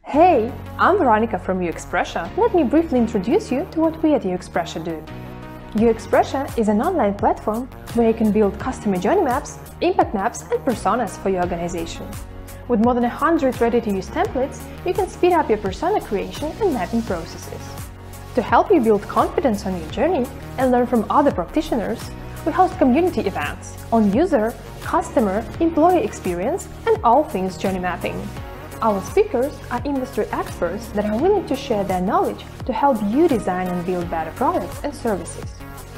Hey, I'm Veronica from UXPressia. Let me briefly introduce you to what we at UXPressia do. UXPressia is an online platform where you can build customer journey maps, impact maps, and personas for your organization. With more than 100 ready-to-use templates, you can speed up your persona creation and mapping processes. To help you build confidence on your journey and learn from other practitioners, we host community events on user, customer, employee experience, and all things journey mapping. Our speakers are industry experts that are willing to share their knowledge to help you design and build better products and services.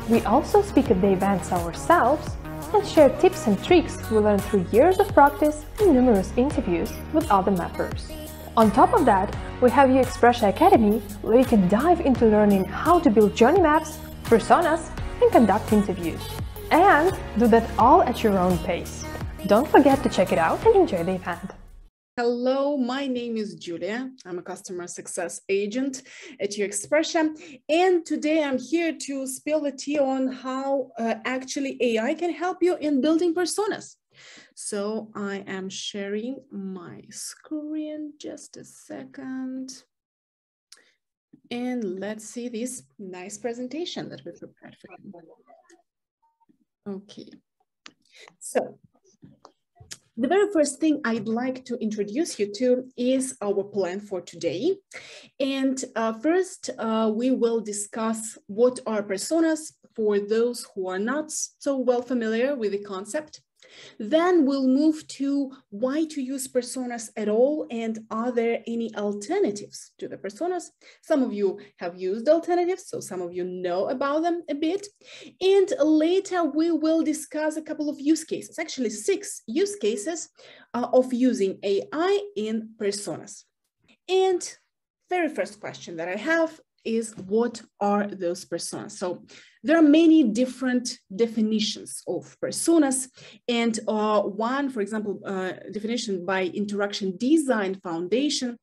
We also speak at the events ourselves and share tips and tricks we learned through years of practice and numerous interviews with other mappers. On top of that, we have UXPressia Academy, where you can dive into learning how to build journey maps, personas, and conduct interviews. And do that all at your own pace. Don't forget to check it out and enjoy the event. Hello, my name is Julia. I'm a customer success agent at UXPressia, and today I'm here to spill the tea on how actually AI can help you in building personas. So I am sharing my screen, just a second. And let's see this nice presentation that we prepared for you. Okay, so the very first thing I'd like to introduce you to is our plan for today. And first, we will discuss what are personas for those who are not so well familiar with the concept. Then we'll move to why to use personas at all, and are there any alternatives to the personas? Some of you have used alternatives, so some of you know about them a bit. And later we will discuss a couple of use cases, actually 6 use cases of using AI in personas. And very first question that I have is, what are those personas? So there are many different definitions of personas, and one, for example, definition by Interaction Design Foundation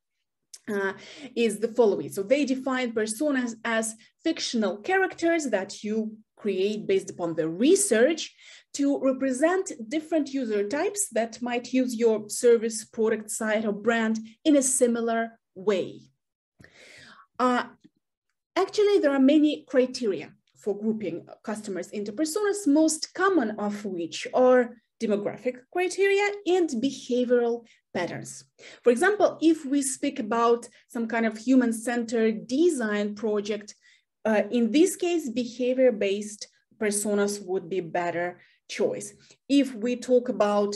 is the following. So they define personas as fictional characters that you create based upon the research to represent different user types that might use your service, product, site, or brand in a similar way. Actually, there are many criteria for grouping customers into personas, most common of which are demographic criteria and behavioral patterns. For example, if we speak about some kind of human-centered design project, in this case, behavior-based personas would be a better choice. If we talk about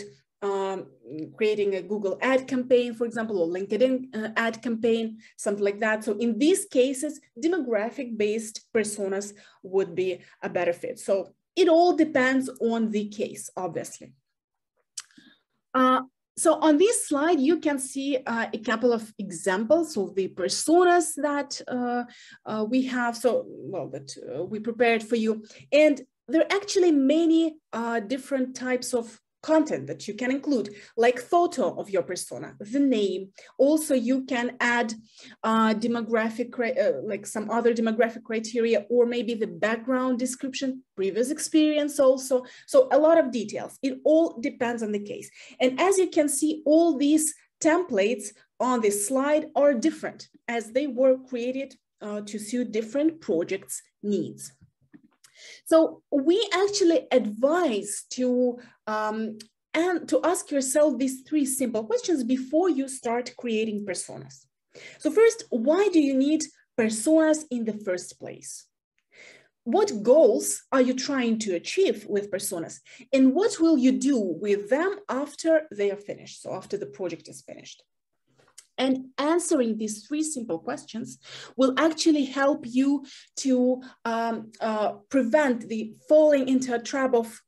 creating a Google ad campaign, for example, or LinkedIn ad campaign, something like that. So in these cases, demographic-based personas would be a better fit. So it all depends on the case, obviously. So on this slide, you can see a couple of examples of the personas that we have, that we prepared for you. And there are actually many different types of content that you can include, like photo of your persona, the name. Also, you can add demographic, like some other demographic criteria, or maybe the background description, previous experience also. So a lot of details. It all depends on the case. And as you can see, all these templates on this slide are different, as they were created to suit different projects' needs. So we actually advise to ask yourself these 3 simple questions before you start creating personas. So first, why do you need personas in the first place? What goals are you trying to achieve with personas? And what will you do with them after they are finished, so after the project is finished? And answering these 3 simple questions will actually help you to prevent the falling into a trap of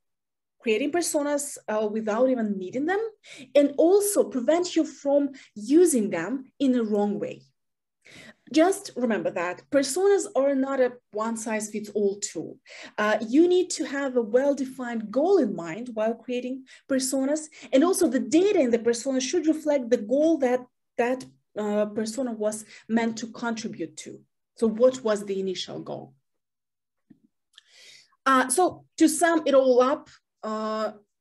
creating personas without even needing them, and also prevent you from using them in a wrong way. Just remember that personas are not a one-size-fits-all tool. You need to have a well-defined goal in mind while creating personas, and also the data in the persona should reflect the goal that persona was meant to contribute to. So what was the initial goal? So to sum it all up,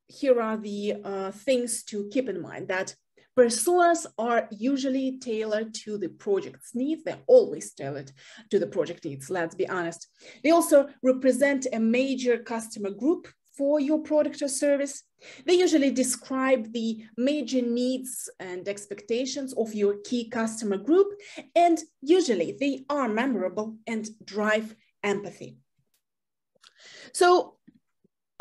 here are the things to keep in mind: that Personas are usually tailored to the project's needs. They're always tailored to the project needs, let's be honest. They also represent a major customer group for your product or service. They usually describe the major needs and expectations of your key customer group, and usually they are memorable and drive empathy. So,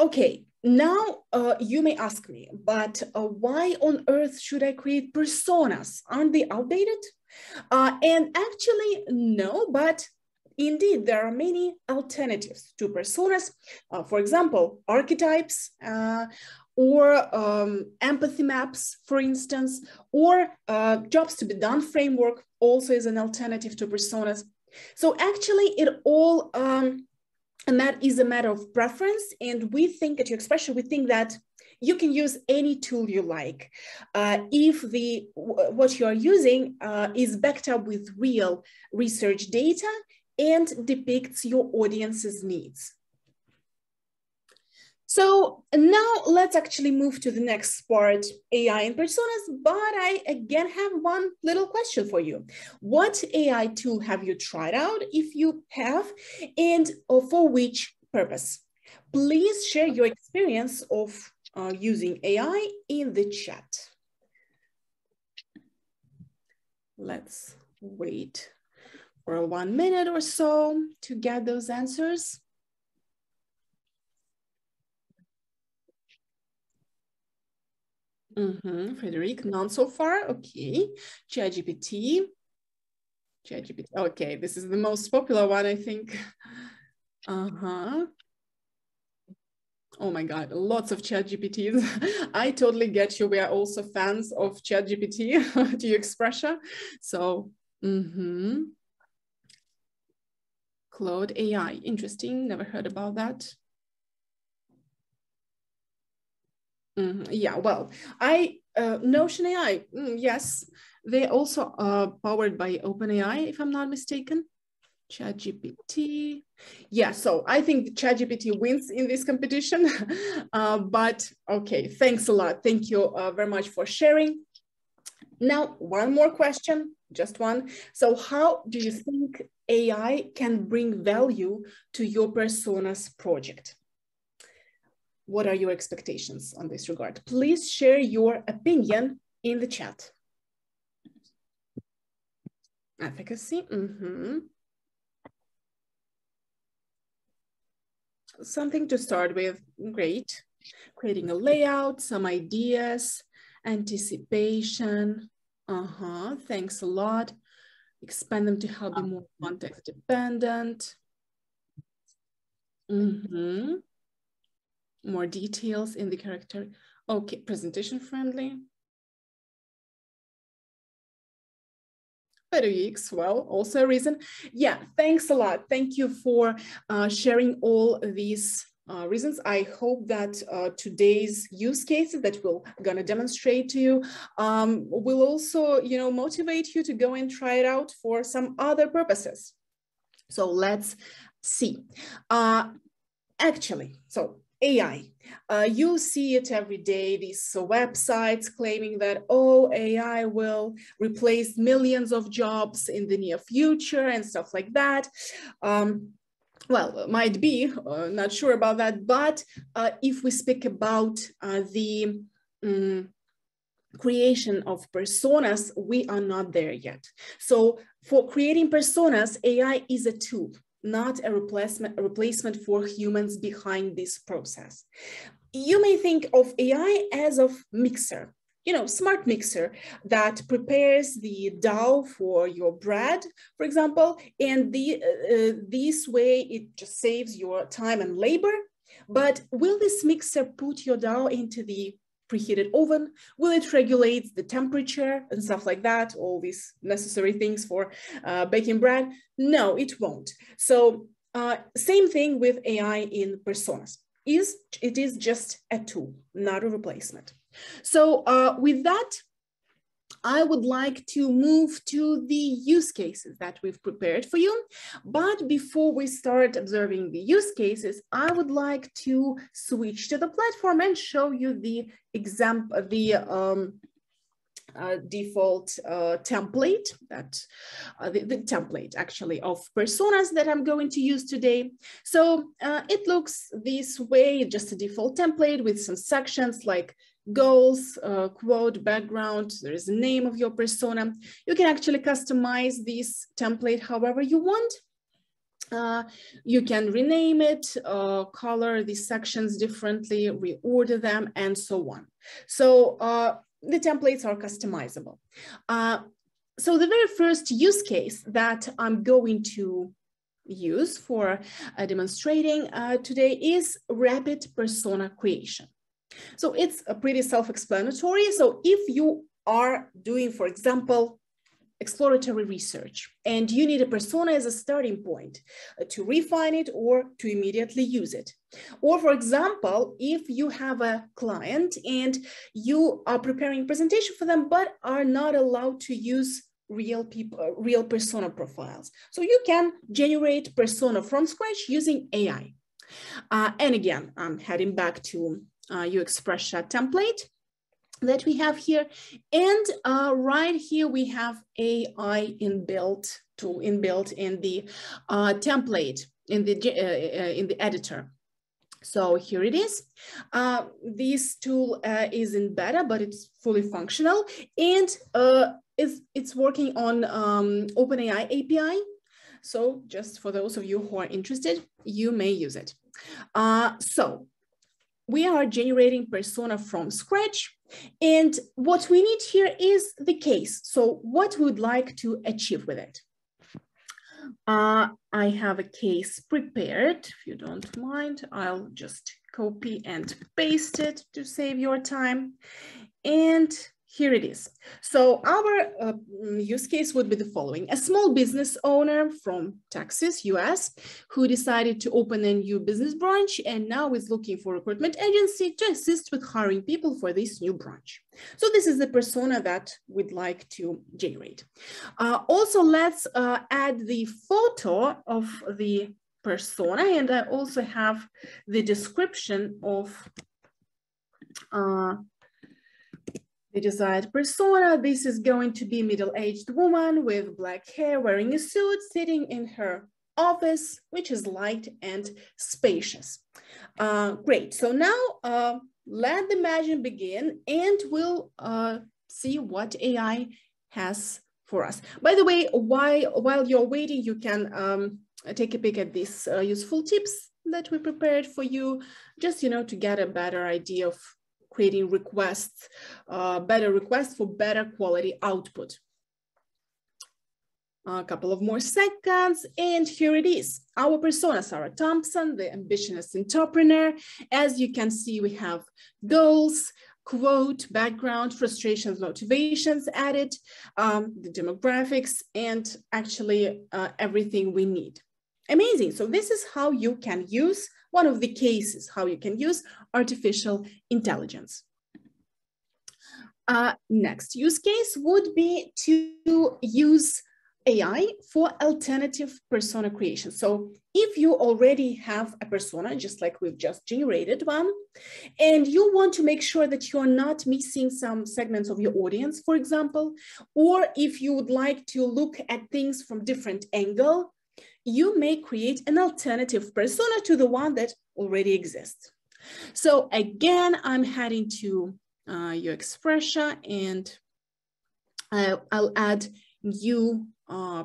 okay, now you may ask me, but why on earth should I create personas? Aren't they outdated? And actually, no, but indeed, there are many alternatives to personas. For example, archetypes or empathy maps, for instance, or jobs to be done framework also is an alternative to personas. So actually, it all is a matter of preference. And we think at UXPressia, we think that you can use any tool you like if what you are using is backed up with real research data and depicts your audience's needs. So now let's actually move to the next part, AI and personas, but I again have one little question for you. What AI tool have you tried out, if you have, and for which purpose? Please share your experience of using AI in the chat. Let's wait for 1 minute or so to get those answers. Frederic, none so far. Okay. ChatGPT. Okay, this is the most popular one, I think. Oh my God, lots of ChatGPTs. I totally get you. We are also fans of ChatGPT to UXPressia. So, Claude AI, interesting. Never heard about that. Yeah, well, Notion AI, yes, they also are powered by OpenAI, if I'm not mistaken. ChatGPT, yeah, so I think ChatGPT wins in this competition, but okay, thanks a lot. Thank you very much for sharing. Now, one more question, just one. So how do you think AI can bring value to your personas project? What are your expectations on this regard? Please share your opinion in the chat. Efficacy, Something to start with, great. Creating a layout, some ideas, anticipation, thanks a lot. Expand them to help be more context dependent. More details in the character. Okay, presentation friendly. Better UX, well, also a reason. Yeah, thanks a lot. Thank you for sharing all these reasons. I hope that today's use cases that we're gonna demonstrate to you will also, motivate you to go and try it out for some other purposes. So let's see. Actually, so AI, you see it every day, these websites claiming that, oh, AI will replace millions of jobs in the near future and stuff like that. Well, might be, not sure about that, but if we speak about the creation of personas, we are not there yet. So for creating personas, AI is a tool, not a replacement for humans behind this process. You may think of AI as a mixer, smart mixer that prepares the dough for your bread, for example, and this way it just saves your time and labor. But will this mixer put your dough into the preheated oven? Will it regulate the temperature and stuff like that? All these necessary things for baking bread? No, it won't. So same thing with AI in personas. It is just a tool, not a replacement. So with that, I would like to move to the use cases that we've prepared for you. But before we start observing the use cases, I would like to switch to the platform and show you the example, default template that the template actually of personas that I'm going to use today. So it looks this way, just a default template with some sections like goals, quote, background, there is a name of your persona. You can actually customize this template however you want. You can rename it, color these sections differently, reorder them, and so on. So the templates are customizable. So the very first use case that I'm going to use for demonstrating today is rapid persona creation. So it's a pretty self-explanatory. So if you are doing, for example, exploratory research, and you need a persona as a starting point to refine it or to immediately use it. Or for example, if you have a client and you are preparing a presentation for them, but are not allowed to use real people, real persona profiles. So you can generate persona from scratch using AI. And again, I'm heading back to UXPressia template that we have here, and right here we have AI inbuilt in the template in the editor. So here it is. This tool is in beta, but it's fully functional, and it's working on OpenAI API. So just for those of you who are interested, you may use it. So we are generating persona from scratch. And what we need here is the case. So what we would like to achieve with it. I have a case prepared. If you don't mind, I'll just copy and paste it to save your time. And here it is. So our use case would be the following. A small business owner from Texas, US, who decided to open a new business branch and now is looking for a recruitment agency to assist with hiring people for this new branch. So this is the persona that we'd like to generate. Also, let's add the photo of the persona, and I also have the description of the desired persona. This is going to be a middle-aged woman with black hair, wearing a suit, sitting in her office, which is light and spacious. Great. So now let the magic begin, and we'll see what AI has for us. By the way, while you're waiting, you can take a peek at these useful tips that we prepared for you, just to get a better idea of creating requests, better requests for better quality output. A couple of more seconds, and here it is. Our persona, Sarah Thompson, the ambitious entrepreneur. As you can see, we have goals, quote, background, frustrations, motivations added, the demographics, and actually everything we need. Amazing. So this is how you can use, one of the cases, how you can use artificial intelligence. Next use case would be to use AI for alternative persona creation. So if you already have a persona, just like we've just generated one, and you want to make sure that you're not missing some segments of your audience, for example, or if you would like to look at things from different angle, you may create an alternative persona to the one that already exists. So again, I'm heading to UXPressia, and I'll add new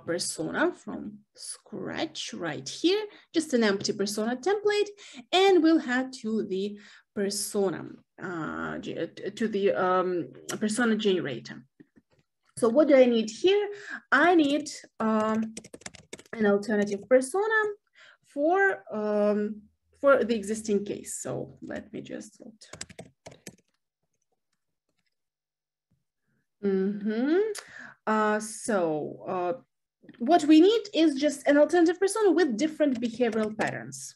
persona from scratch right here, just an empty persona template, and we'll head to the persona, persona generator. So what do I need here? I need an alternative persona for the existing case. So let me just what we need is just an alternative persona with different behavioral patterns.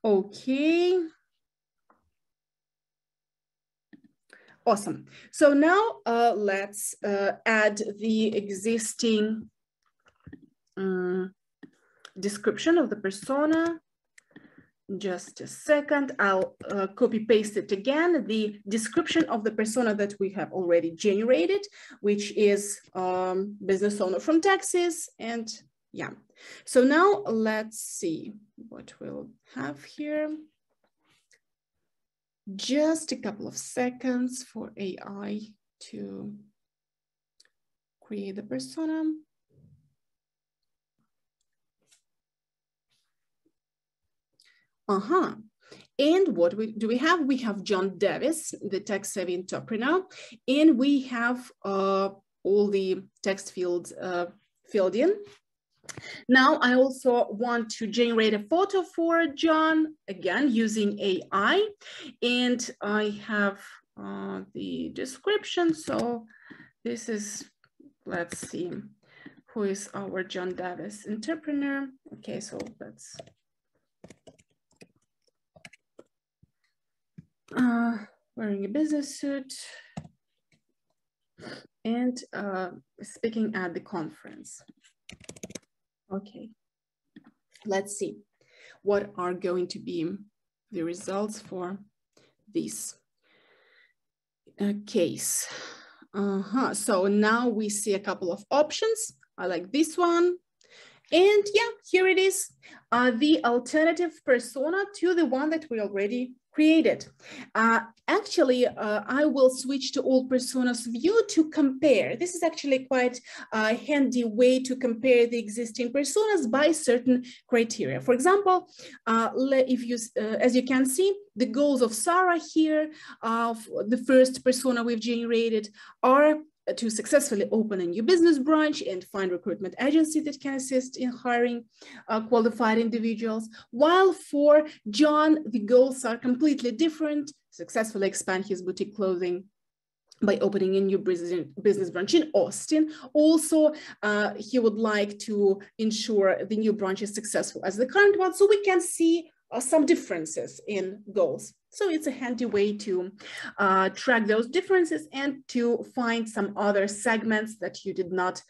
Okay. Awesome. So now let's add the existing description of the persona. just a second, I'll copy paste it again, the description of the persona that we have already generated, which is business owner from Texas. And yeah, so now let's see what we'll have here. Just a couple of seconds for AI to create the persona. And what do we have? We have John Davis, the tech-savvy entrepreneur, and we have all the text fields filled in. Now, I also want to generate a photo for John, again, using AI, and I have the description. So this is, let's see, who is our John Davis entrepreneur? Okay, so let's wearing a business suit and speaking at the conference. Okay, let's see what are going to be the results for this case. So now we see a couple of options. I like this one. And yeah, here it is, the alternative persona to the one that we already created. Actually, I will switch to all personas view to compare. This is actually quite a handy way to compare the existing personas by certain criteria. For example, if you, as you can see, the goals of Sarah here, the first persona we've generated, are to successfully open a new business branch and find recruitment agency that can assist in hiring qualified individuals. While for John, the goals are completely different: successfully expand his boutique clothing by opening a new business branch in Austin. Also, he would like to ensure the new branch is successful as the current one. So we can see some differences in goals. So it's a handy way to track those differences and to find some other segments that you did not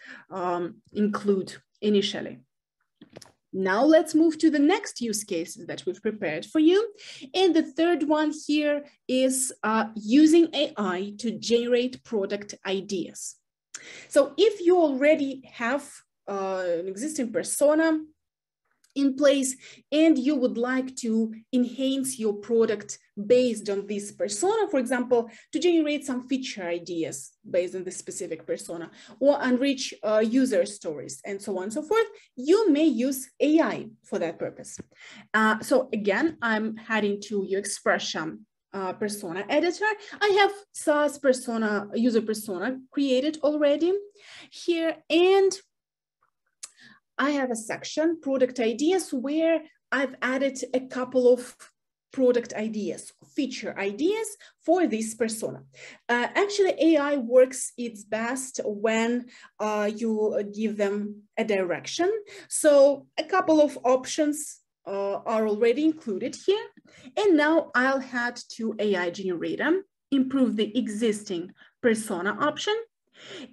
include initially. Now let's move to the next use cases that we've prepared for you. And the third one here is using AI to generate product ideas. So if you already have an existing persona in place and you would like to enhance your product based on this persona, for example, to generate some feature ideas based on this specific persona, or enrich user stories and so on and so forth, you may use AI for that purpose. So again, I'm heading to UXPressia persona editor. I have SaaS persona, user persona created already here, and I have a section, product ideas, where I've added a couple of product ideas, feature ideas for this persona. Actually, AI works its best when you give them a direction. So a couple of options are already included here. And now I'll head to AI generator, improve the existing persona option.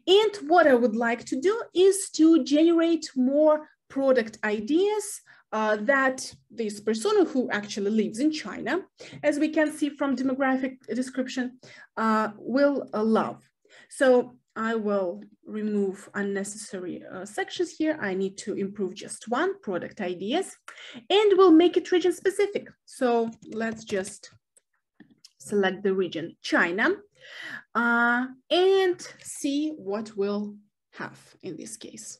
And what I would like to do is to generate more product ideas that this persona, who actually lives in China, as we can see from demographic description, will love. So I will remove unnecessary sections here. I need to improve just one, product ideas, and we'll make it region specific. So let's just select the region China. And see what we'll have in this case.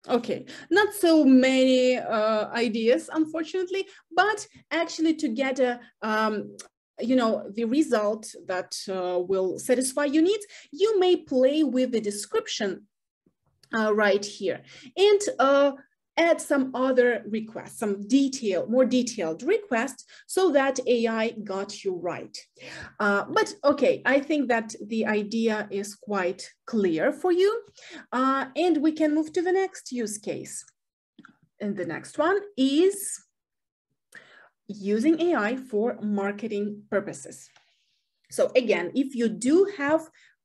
Okay, not so many ideas, unfortunately, but actually to get a, the result that will satisfy your needs, you may play with the description right here and add some other requests, some more detailed requests, so that AI got you right. But okay, I think that the idea is quite clear for you, and we can move to the next use case. And the next one is using AI for marketing purposes. So again, if you do have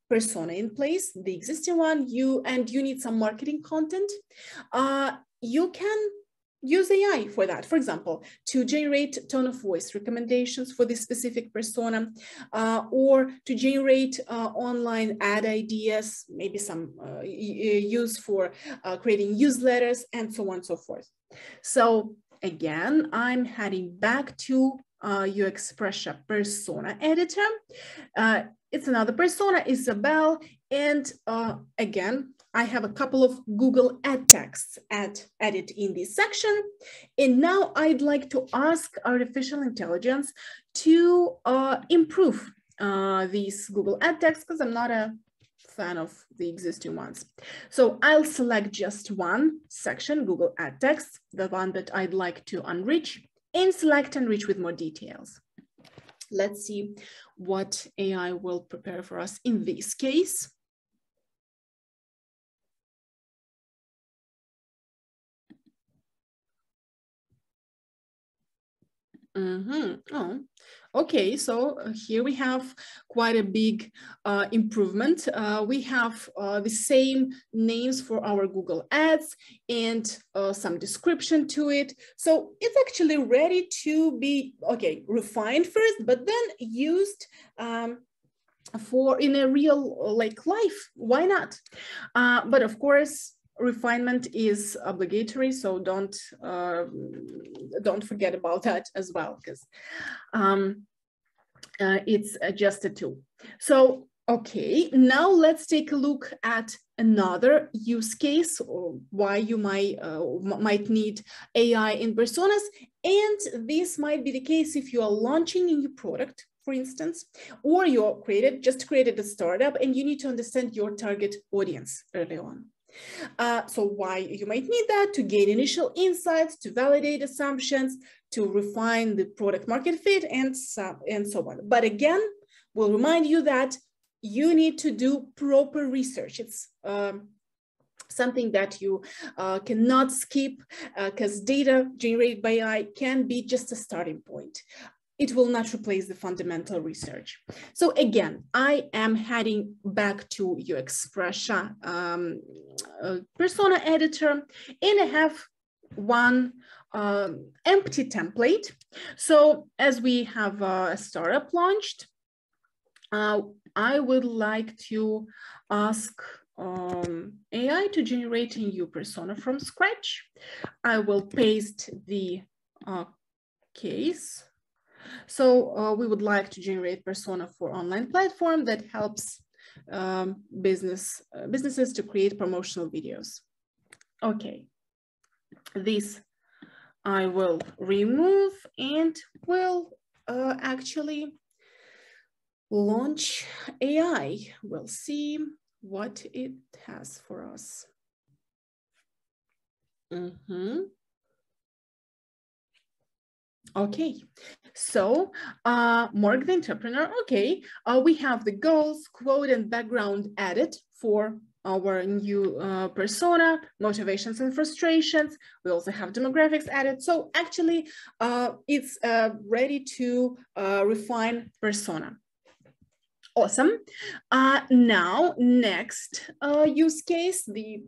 persona in place, the existing one, you need some marketing content, you can use AI for that. For example, to generate tone of voice recommendations for this specific persona, or to generate online ad ideas, maybe some use for creating newsletters, and so on and so forth. So again, I'm heading back to UXPressia persona editor. It's another persona, Isabel, and again, I have a couple of Google ad texts added in this section. And now I'd like to ask artificial intelligence to improve these Google ad texts, because I'm not a fan of the existing ones. So I'll select just one section, Google ad text, the one that I'd like to enrich, and select enrich with more details. Let's see what AI will prepare for us in this case. Oh, okay. So here we have quite a big improvement. We have the same names for our Google Ads and some description to it. So it's actually ready to be, okay, refined first, but then used for in a real like life. Why not? But of course, refinement is obligatory, so don't forget about that as well, because it's just a tool. So okay, now let's take a look at another use case, or why you might need AI in personas. And this might be the case if you are launching a new product, for instance, or you just created a startup and you need to understand your target audience early on. So why you might need that: to gain initial insights, to validate assumptions, to refine the product market fit, and so on. But again, we'll remind you that you need to do proper research. It's something that you cannot skip, because data generated by AI can be just a starting point. It will not replace the fundamental research. So again, I am heading back to UXPressia persona editor, and I have one empty template. So as we have a startup launched, I would like to ask AI to generate a new persona from scratch. I will paste the case. So we would like to generate persona for online platform that helps businesses to create promotional videos. Okay, this I will remove and will actually launch AI. We'll see what it has for us. Okay, so Mark the entrepreneur. Okay, we have the goals, quote, and background added for our new persona, motivations and frustrations. We also have demographics added. So actually, it's ready to refine persona. Awesome. Now, next use case, the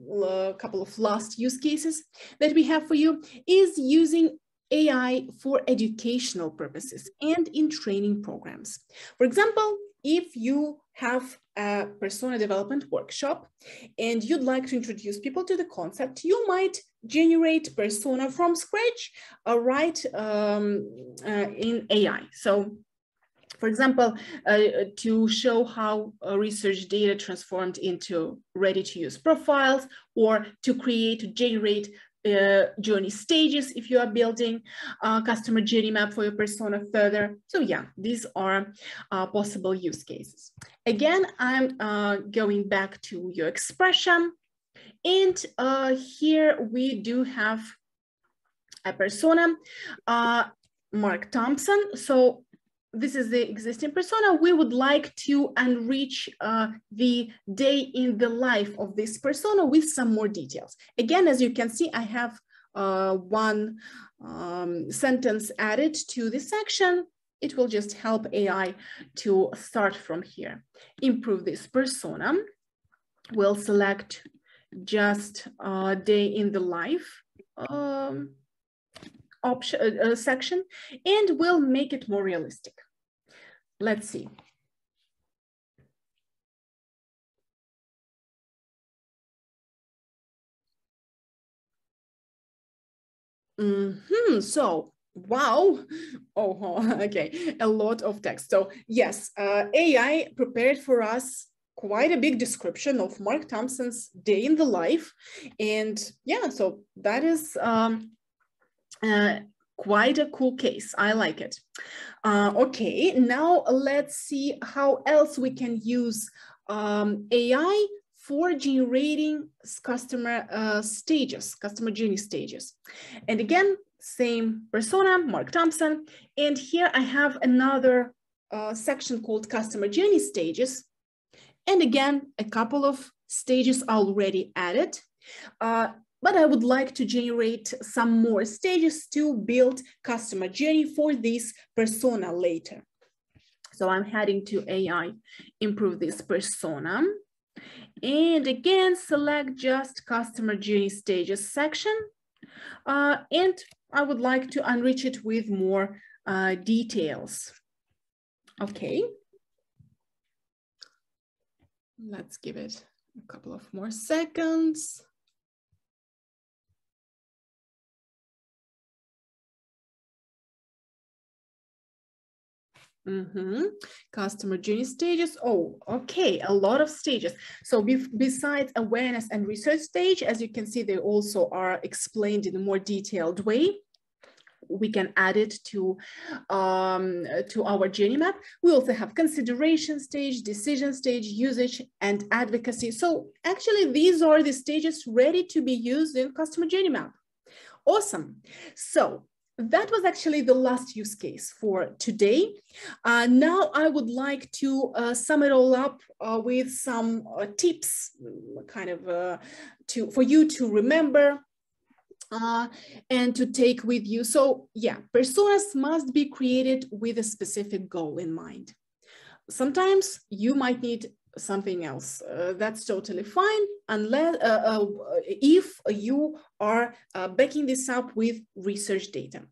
couple of last use cases that we have for you is using AI for educational purposes and in training programs. For example, if you have a persona development workshop and you'd like to introduce people to the concept, you might generate persona from scratch, right, in AI. So, for example, to show how research data transformed into ready-to-use profiles, or to generate journey stages if you are building a customer journey map for your persona further. So yeah, these are possible use cases. Again, I'm going back to UXPressia, and here we do have a persona, Mark Thompson. So this is the existing persona. We would like to enrich the day in the life of this persona with some more details. Again, as you can see, I have one sentence added to this section. It will just help AI to start from here. Improve this persona. We'll select just day in the life. option section, and we'll make it more realistic. Let's see. So, wow. Oh, okay. A lot of text. So yes, AI prepared for us quite a big description of Mark Thompson's day in the life. And yeah, so that is quite a cool case. I like it. Okay, now let's see how else we can use AI for generating customer stages, customer journey stages. And again, same persona, Mark Thompson. And here I have another section called customer journey stages. And again, a couple of stages already added. But I would like to generate some more stages to build customer journey for this persona later. So I'm heading to AI, improve this persona. And again, select just customer journey stages section. And I would like to enrich it with more details. Okay. Let's give it a couple of more seconds. Customer journey stages. Oh, okay, a lot of stages. So besides awareness and research stage, as you can see, they also are explained in a more detailed way. We can add it to our journey map. We also have consideration stage, decision stage, usage, and advocacy. So actually, these are the stages ready to be used in customer journey map. Awesome. So that was actually the last use case for today. Now I would like to sum it all up with some tips, kind of for you to remember and to take with you. So yeah, personas must be created with a specific goal in mind. Sometimes you might need something else. That's totally fine, unless if you are backing this up with research data.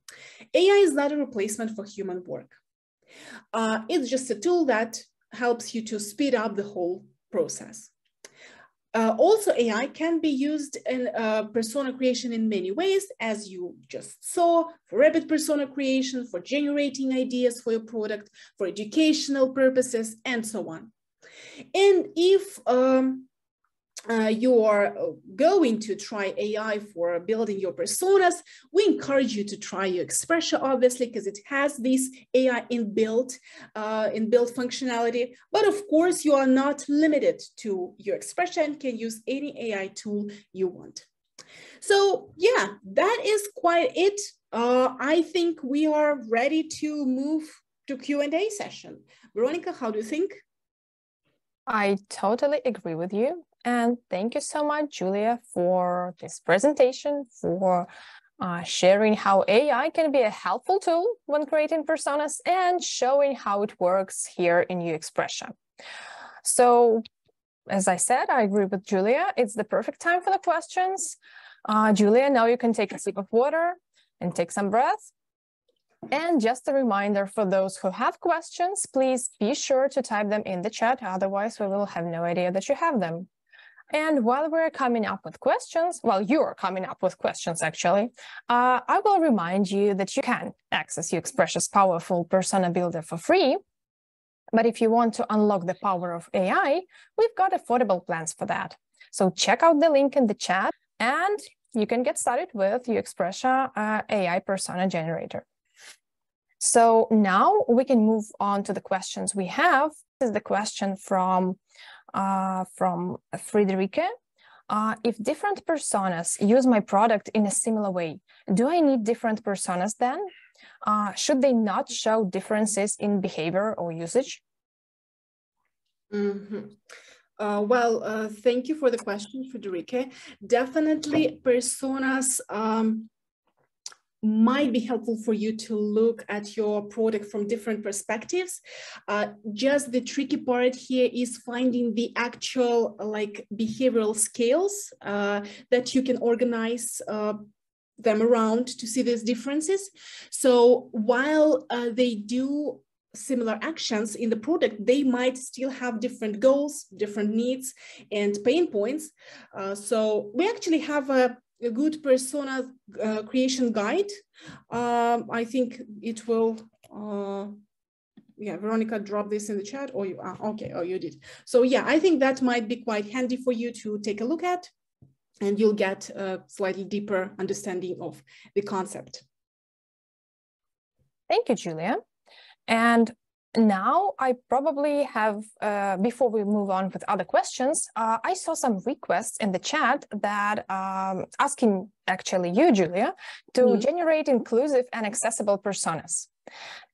AI is not a replacement for human work. It's just a tool that helps you to speed up the whole process. Also, AI can be used in persona creation in many ways, as you just saw, for rapid persona creation, for generating ideas for your product, for educational purposes, and so on. And if you are going to try AI for building your personas, we encourage you to try UXPressia, obviously, because it has this AI inbuilt functionality. But of course, you are not limited to UXPressia and can use any AI tool you want. So yeah, that is quite it. I think we are ready to move to Q&A session. Veronica, how do you think? I totally agree with you. And thank you so much, Julia, for this presentation, for sharing how AI can be a helpful tool when creating personas and showing how it works here in UXPressia. So, as I said, I agree with Julia. It's the perfect time for the questions. Julia, now you can take a sip of water and take some breath. And just a reminder for those who have questions, please be sure to type them in the chat. Otherwise, we will have no idea that you have them. And while we're coming up with questions, well, you're coming up with questions, actually, I will remind you that you can access UXPressia's powerful persona builder for free. But if you want to unlock the power of AI, we've got affordable plans for that. So check out the link in the chat, and you can get started with UXPressia AI persona generator. So now we can move on to the questions we have. This is the question from Friederike. If different personas use my product in a similar way, do I need different personas then? Should they not show differences in behavior or usage? Well, thank you for the question, Friederike. Definitely personas might be helpful for you to look at your product from different perspectives. Just the tricky part here is finding the actual behavioral scales that you can organize them around to see these differences. So while they do similar actions in the product, they might still have different goals, different needs, and pain points. So we actually have a good persona creation guide. I think it will, yeah, Veronica dropped this in the chat, or you are, okay, oh, you did. So yeah, I think that might be quite handy for you to take a look at, and you'll get a slightly deeper understanding of the concept. Thank you, Julia. And now I probably have, before we move on with other questions, I saw some requests in the chat that asking actually you, Julia, to generate inclusive and accessible personas.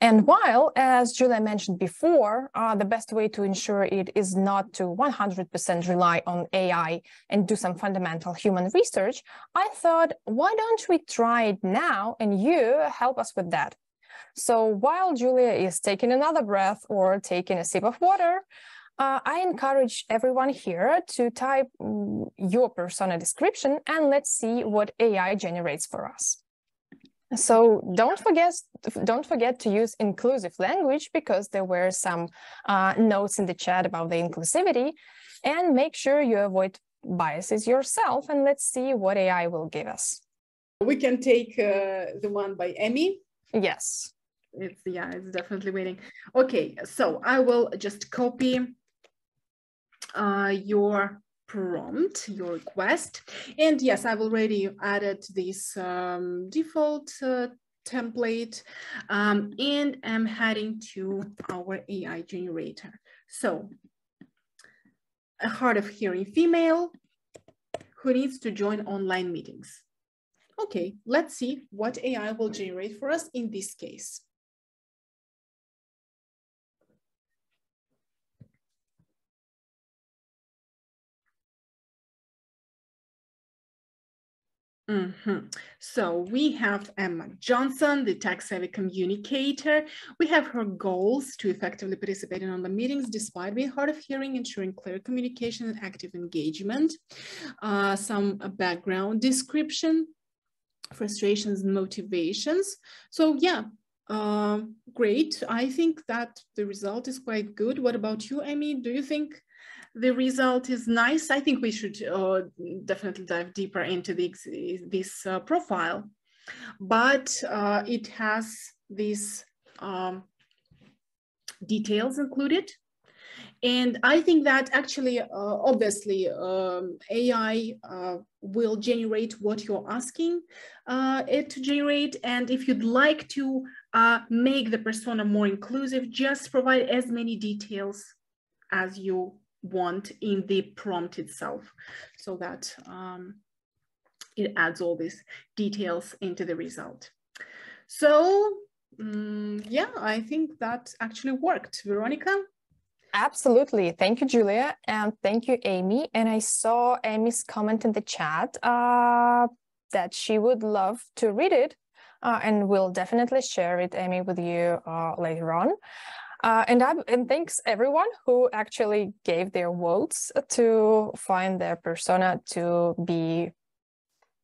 And while, as Julia mentioned before, the best way to ensure it is not to 100% rely on AI and do some fundamental human research, I thought, why don't we try it now and you help us with that? So while Julia is taking another breath or taking a sip of water, I encourage everyone here to type your persona description and let's see what AI generates for us. So don't forget to use inclusive language, because there were some notes in the chat about the inclusivity, and make sure you avoid biases yourself, and let's see what AI will give us. We can take the one by Emmy. Yes. It's definitely waiting. Okay, so I will just copy your prompt, your request. And yes, I've already added this default template, and I'm heading to our AI generator. So a hard of hearing female who needs to join online meetings. Okay, let's see what AI will generate for us in this case. So we have Emma Johnson, the tech-savvy communicator. We have her goals to effectively participate in online meetings despite being hard of hearing, ensuring clear communication and active engagement. Some background description, frustrations and motivations. So yeah, great. I think that the result is quite good. What about you, Amy? Do you think the result is nice? I think we should definitely dive deeper into this profile, but it has these details included. And I think that actually, obviously, AI will generate what you're asking it to generate. And if you'd like to make the persona more inclusive, just provide as many details as you want in the prompt itself, so that it adds all these details into the result. So yeah, I think that actually worked. Veronica? Absolutely. Thank you, Julia. And thank you, Amy. And I saw Amy's comment in the chat that she would love to read it, and we'll definitely share it, Amy, with you later on. And thanks everyone who actually gave their votes to find their persona to be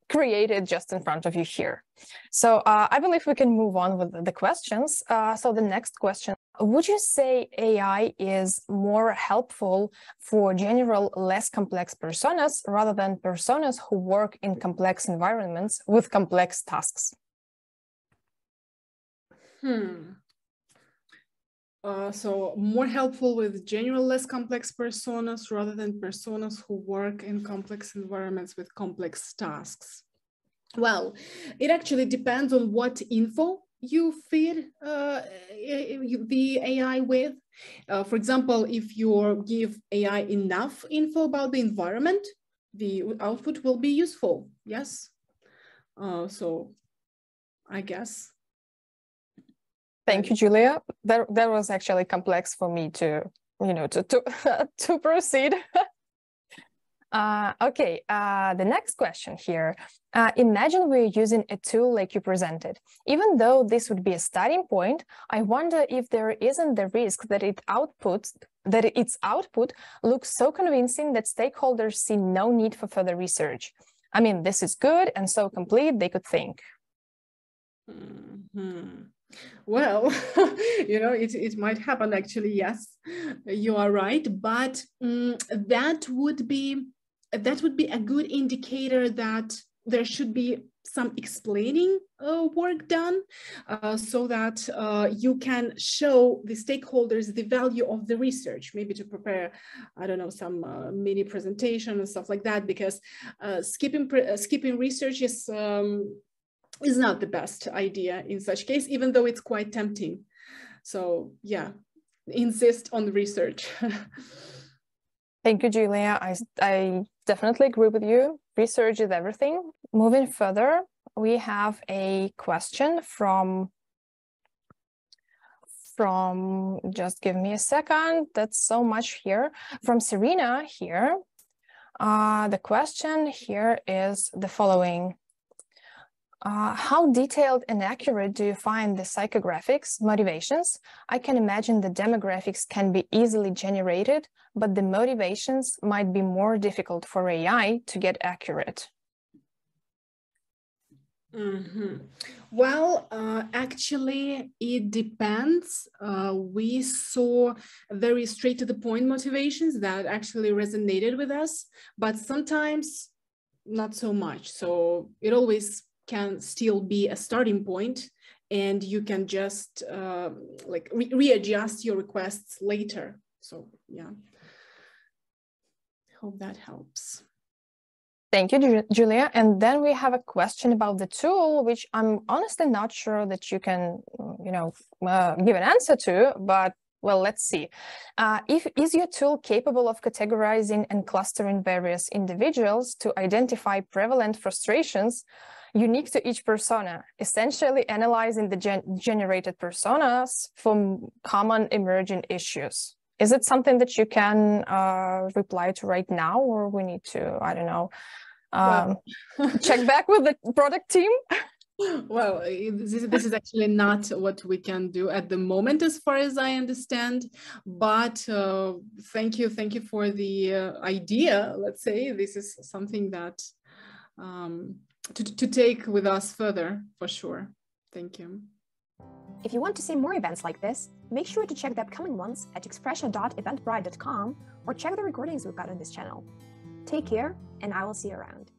created just in front of you here. So I believe we can move on with the questions. So the next question, would you say AI is more helpful for general, less complex personas rather than personas who work in complex environments with complex tasks? So more helpful with general, less complex personas rather than personas who work in complex environments with complex tasks. Well, it actually depends on what info you feed the AI with. For example, if you give AI enough info about the environment, the output will be useful. Yes. So I guess. Thank you, Julia. That was actually complex for me to, to proceed. Okay, the next question here. Imagine we're using a tool like you presented. Even though this would be a starting point, I wonder if there isn't the risk that its output looks so convincing that stakeholders see no need for further research. I mean, this is good and so complete, they could think. Well, it might happen actually, yes, you are right, but that would be a good indicator that there should be some explaining work done so that you can show the stakeholders the value of the research, maybe to prepare, I don't know, some mini presentation and stuff like that, because skipping research is not the best idea in such case, even though it's quite tempting. So yeah, insist on the research. Thank you, Julia. I definitely agree with you. Research is everything. Moving further, we have a question from just give me a second. That's so much here. From Serena here. The question here is the following. How detailed and accurate do you find the psychographics motivations? I can imagine the demographics can be easily generated, but the motivations might be more difficult for AI to get accurate. Well, actually, it depends. We saw very straight to the point motivations that actually resonated with us, but sometimes not so much. So it always can still be a starting point, and you can just like readjust your requests later. So yeah, hope that helps. Thank you, Julia. And then we have a question about the tool, which I'm honestly not sure that you can, give an answer to, but well, let's see. Is your tool capable of categorizing and clustering various individuals to identify prevalent frustrations unique to each persona, essentially analyzing the generated personas from common emerging issues? Is it something that you can reply to right now, or we need to, I don't know, check back with the product team? Well, this is actually not what we can do at the moment, as far as I understand. But thank you for the idea. Let's say this is something that to take with us further, for sure. Thank you. If you want to see more events like this, make sure to check the upcoming ones at UXPressia.eventbrite.com or check the recordings we've got on this channel. Take care, and I will see you around.